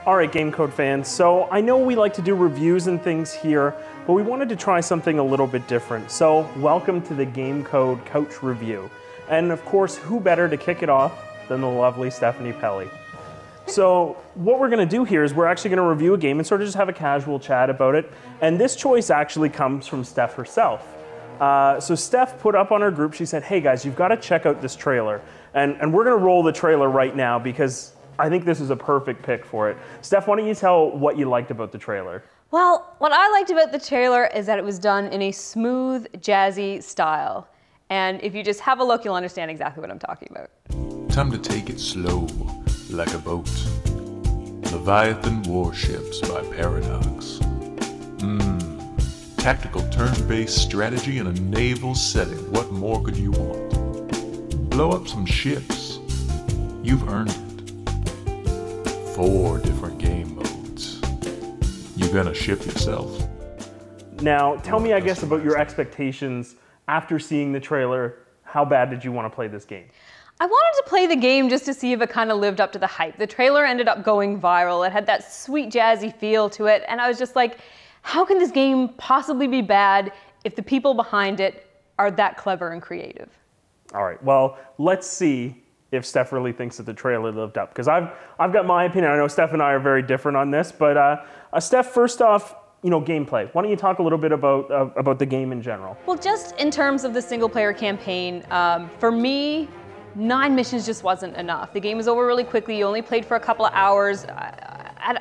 All right, Game Code fans, so I know we like to do reviews and things here, but we wanted to try something a little bit different. So welcome to the Game Code Couch Review. And of course, who better to kick it off than the lovely Stephanie Pelley. So what we're gonna do here is we're actually gonna review a game and sort of just have a casual chat about it. And this choice actually comes from Steph herself. So Steph put up on her group, she said, hey guys, you've gotta check out this trailer. And we're gonna roll the trailer right now because I think this is a perfect pick for it. Steph, why don't you tell what you liked about the trailer? Well, what I liked about the trailer is that it was done in a smooth, jazzy style. And if you just have a look, you'll understand exactly what I'm talking about. Time to take it slow, like a boat. Leviathan Warships by Paradox. Tactical turn-based strategy in a naval setting. What more could you want? Blow up some ships. You've earned it. 4 different game modes. You gonna ship yourself? Now, tell me, I guess, about your expectations after seeing the trailer. How bad did you want to play this game? I wanted to play the game just to see if it kind of lived up to the hype. The trailer ended up going viral. It had that sweet jazzy feel to it, and I was just like, how can this game possibly be bad if the people behind it are that clever and creative? All right, well, let's see if Steph really thinks that the trailer lived up, because I've got my opinion. I know Steph and I are very different on this, but Steph, first off, you know, gameplay. Why don't you talk a little bit about the game in general? Well, just in terms of the single-player campaign, for me, 9 missions just wasn't enough. The game was over really quickly. You only played for a couple of hours.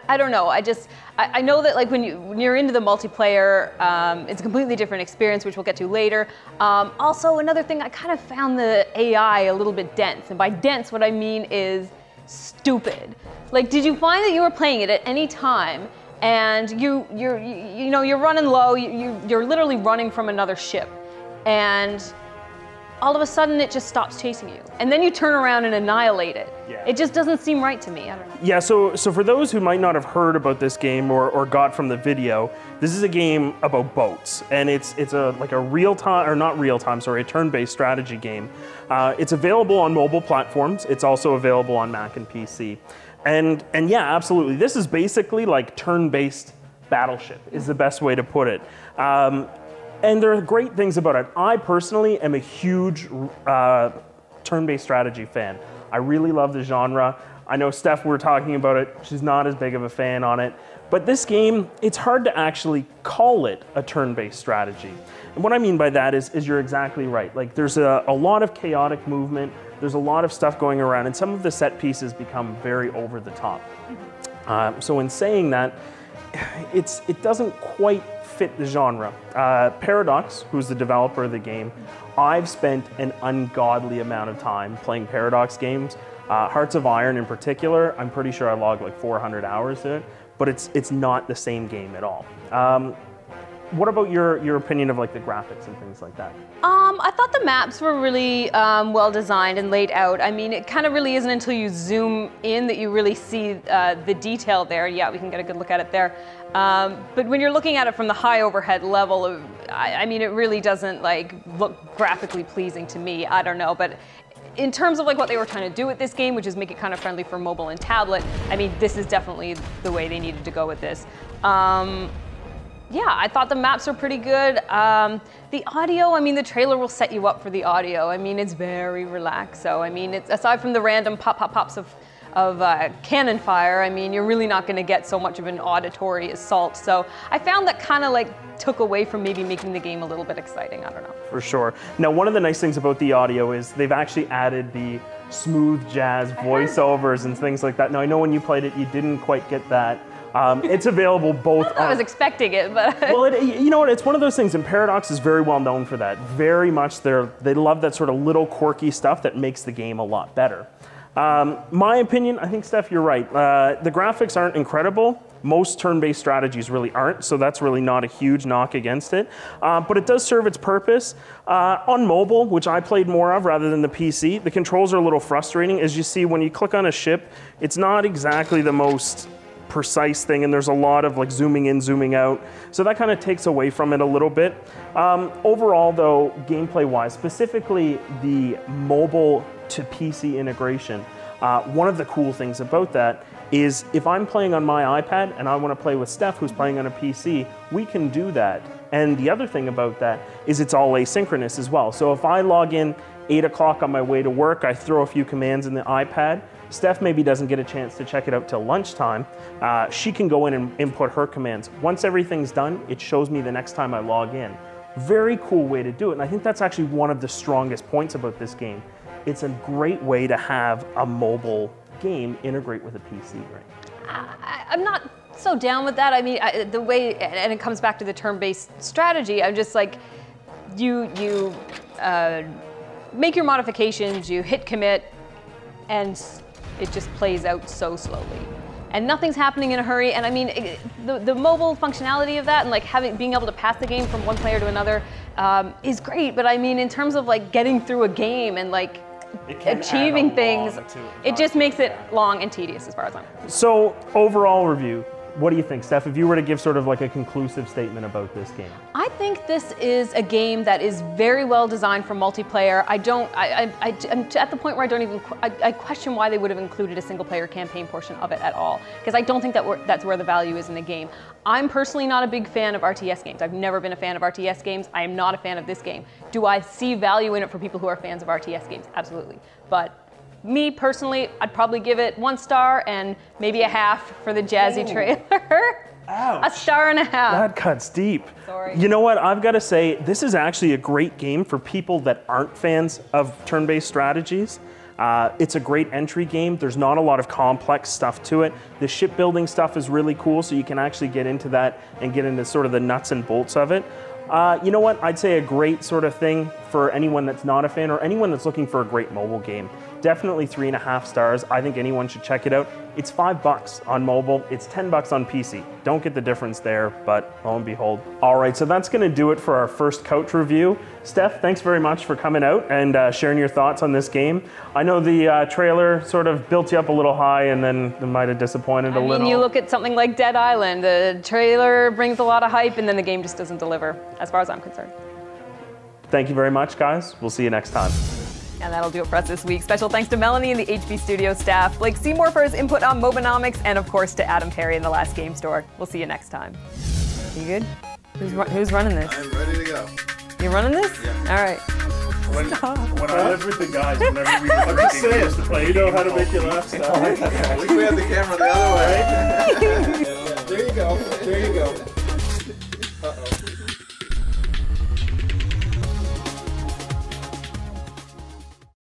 I don't know. I know that like when you're into the multiplayer, it's a completely different experience, which we'll get to later. Also, another thing, I kind of found the AI a little bit dense, and by dense, what I mean is stupid. Like, did you find that you were playing it at any time, and you're running low, you're literally running from another ship, and all of a sudden it just stops chasing you. And then you turn around and annihilate it. Yeah. It just doesn't seem right to me, I don't know. Yeah, so for those who might not have heard about this game or got from the video, this is a game about boats. And it's like a real-time, or not real-time, sorry, a turn-based strategy game. It's available on mobile platforms. It's also available on Mac and PC. And yeah, absolutely. This is basically like turn-based Battleship is the best way to put it. And there are great things about it. I personally am a huge turn-based strategy fan. I really love the genre. I know Steph, we're talking about it, she's not as big of a fan on it. But this game, it's hard to actually call it a turn-based strategy. And what I mean by that is you're exactly right. Like there's a lot of chaotic movement, there's a lot of stuff going around, and some of the set pieces become very over the top. So in saying that, it doesn't quite fit the genre. Paradox, who's the developer of the game, I've spent an ungodly amount of time playing Paradox games. Hearts of Iron in particular, I'm pretty sure I logged like 400 hours in it, but it's not the same game at all. What about your opinion of like the graphics and things like that? I thought the maps were really well designed and laid out. I mean, it kind of really isn't until you zoom in that you really see the detail there. Yeah, we can get a good look at it there. But when you're looking at it from the high overhead level, I mean, it really doesn't like look graphically pleasing to me. I don't know, but in terms of like what they were trying to do with this game, which is make it kind of friendly for mobile and tablet, I mean, this is definitely the way they needed to go with this. Yeah, I thought the maps were pretty good. The audio, I mean, the trailer will set you up for the audio. I mean, it's very relaxed. So, I mean, aside from the random pops of cannon fire, I mean, you're really not going to get so much of an auditory assault. So I found that kind of like took away from maybe making the game a little bit exciting. I don't know. For sure. Now, one of the nice things about the audio is they've actually added the smooth jazz voiceovers and things like that. Now, I know when you played it, you didn't quite get that. It's available both. I was expecting it, but well, you know what? It's one of those things, and Paradox is very well known for that. Very much, they love that sort of little quirky stuff that makes the game a lot better. My opinion, I think, Steph, you're right. The graphics aren't incredible. Most turn-based strategies really aren't, so that's really not a huge knock against it. But it does serve its purpose. On mobile, which I played more of rather than the PC, the controls are a little frustrating. As you see, when you click on a ship, it's not exactly the most precise thing, and there's a lot of like zooming in, zooming out. So that kind of takes away from it a little bit. Overall though, gameplay-wise, specifically the mobile to PC integration, one of the cool things about that is if I'm playing on my iPad and I want to play with Steph who's playing on a PC, we can do that. And the other thing about that is it's all asynchronous as well. So if I log in 8 o'clock on my way to work, I throw a few commands in the iPad, Steph maybe doesn't get a chance to check it out till lunchtime. She can go in and input her commands. Once everything's done, it shows me the next time I log in. Very cool way to do it, and I think that's actually one of the strongest points about this game. It's a great way to have a mobile game integrate with a PC, right? I'm not so down with that. I mean, the way, and it comes back to the turn-based strategy, I'm just like, you make your modifications, you hit commit, and it just plays out so slowly. And nothing's happening in a hurry. And I mean, the mobile functionality of that and like being able to pass the game from one player to another is great. But I mean, in terms of like getting through a game and like achieving things, it just makes it long and tedious as far as I'm concerned. So overall review, what do you think, Steph, if you were to give sort of like a conclusive statement about this game? I think this is a game that is very well designed for multiplayer. I'm at the point where I question why they would have included a single player campaign portion of it at all, because I don't think that's where the value is in the game. I'm personally not a big fan of RTS games. I've never been a fan of RTS games. I am not a fan of this game. Do I see value in it for people who are fans of RTS games? Absolutely. But me personally, I'd probably give it 1 star and maybe a half for the jazzy trailer. Ouch. 1.5 stars. That cuts deep. Sorry. You know what? I've got to say, this is actually a great game for people that aren't fans of turn-based strategies. It's a great entry game. There's not a lot of complex stuff to it. The shipbuilding stuff is really cool, so you can actually get into that and get into sort of the nuts and bolts of it. You know what? I'd say a great sort of thing for anyone that's not a fan or anyone that's looking for a great mobile game. Definitely 3.5 stars. I think anyone should check it out. It's $5 on mobile. It's $10 on PC. Don't get the difference there, but lo and behold. All right, so that's going to do it for our first couch review. Steph, thanks very much for coming out and sharing your thoughts on this game. I know the trailer sort of built you up a little high and then it might have disappointed a little. I mean, you look at something like Dead Island, the trailer brings a lot of hype and then the game just doesn't deliver, as far as I'm concerned. Thank you very much, guys. We'll see you next time. And that'll do it for us this week. Special thanks to Melanie and the HB Studio staff, Blake Seymour for his input on Mobinomics, and of course to Adam Perry in the Last Game Store. We'll see you next time. You good? Who's running this? I'm ready to go. You running this? Yeah. All right. When I lived with the guys, whenever we were just saying to play, you know how to make you laugh. I wish we had the camera the other way. There you go. There you go. Uh-oh.